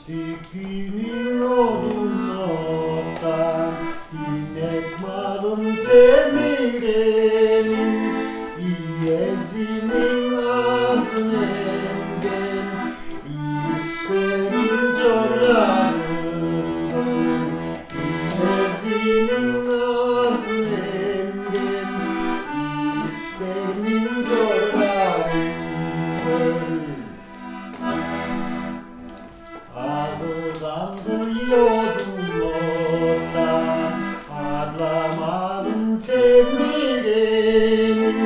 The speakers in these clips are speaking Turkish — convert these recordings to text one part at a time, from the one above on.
İçtiğinin odundan inek malım semirenin İyezinin ağzından İsterim zorlarından İyezinin ağzından İsterim zorlarından Ağlandı yolundan ağlamadım sevmenin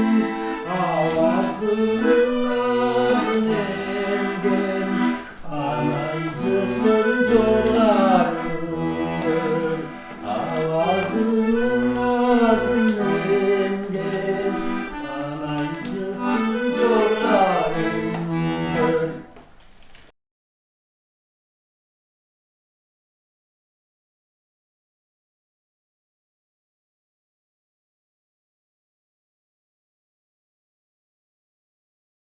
Avazını